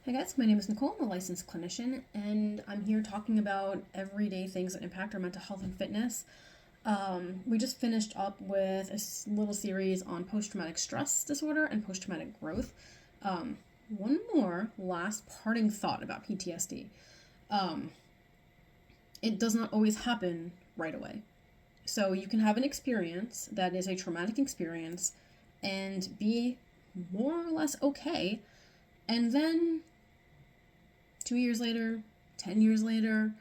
Hey guys, my name is Nicole. I'm a licensed clinician, and I'm here talking about everyday things that impact our mental health and fitness. We just finished up with a little series on post traumatic stress disorder and post traumatic growth. One more last parting thought about PTSD. Um, it does not always happen right away. So you can have an experience that is a traumatic experience and be more or less okay, and then 2 years later, 10 years later,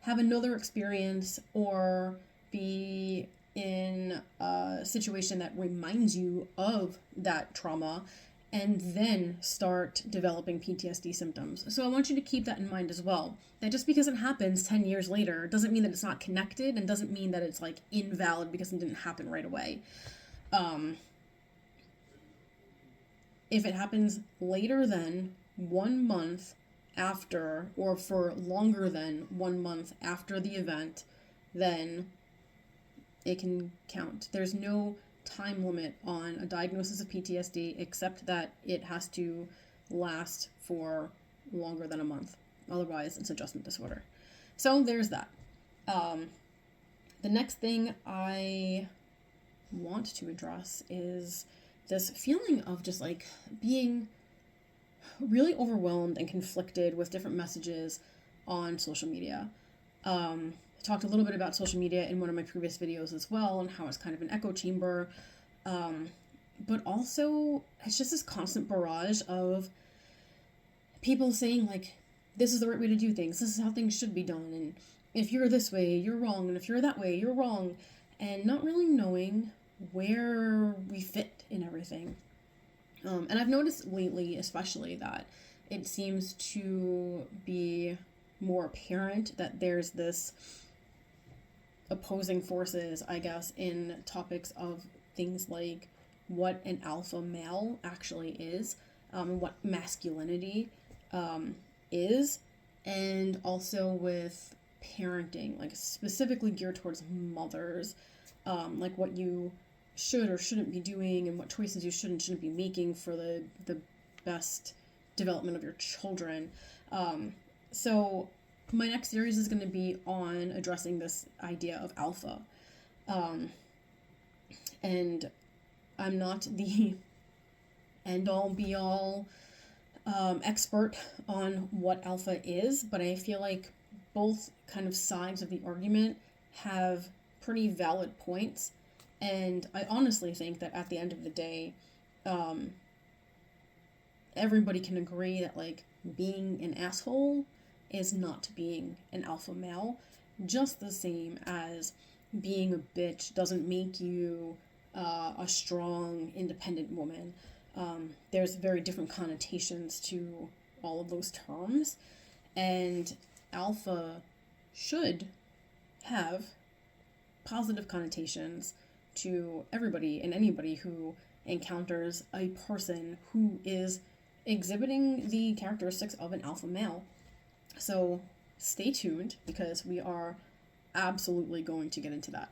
have another experience or be in a situation that reminds you of that trauma and then start developing PTSD symptoms. So I want you to keep that in mind as well. That just because it happens 10 years later doesn't mean that it's not connected and doesn't mean that it's like invalid because it didn't happen right away. If it happens later than 1 month after, or for longer than 1 month after the event, then it can count. There's no time limit on a diagnosis of PTSD except that it has to last for longer than a month. Otherwise, it's adjustment disorder. So there's that. The next thing I want to address is this feeling of just like being really overwhelmed and conflicted with different messages on social media. I talked a little bit about social media in one of my previous videos as well, and how it's kind of an echo chamber. But also, it's just this constant barrage of people saying, like, this is the right way to do things, this is how things should be done, and if you're this way, you're wrong, and if you're that way, you're wrong, and not really knowing where we fit in everything. And I've noticed lately, especially, that it seems to be more apparent that there's this opposing forces, I guess, in topics of things like what an alpha male actually is, and what masculinity is, and also with parenting, like specifically geared towards mothers, like what you should or shouldn't be doing and what choices you should and shouldn't be making for the best development of your children. So my next series is going to be on addressing this idea of alpha. And I'm not the end-all be-all expert on what alpha is, but I feel like both kind of sides of the argument have pretty valid points. And I honestly think that at the end of the day, everybody can agree that, like, being an asshole is not being an alpha male, just the same as being a bitch doesn't make you a strong, independent woman. There's very different connotations to all of those terms, and alpha should have positive connotations to everybody and anybody who encounters a person who is exhibiting the characteristics of an alpha male. So stay tuned, because we are absolutely going to get into that.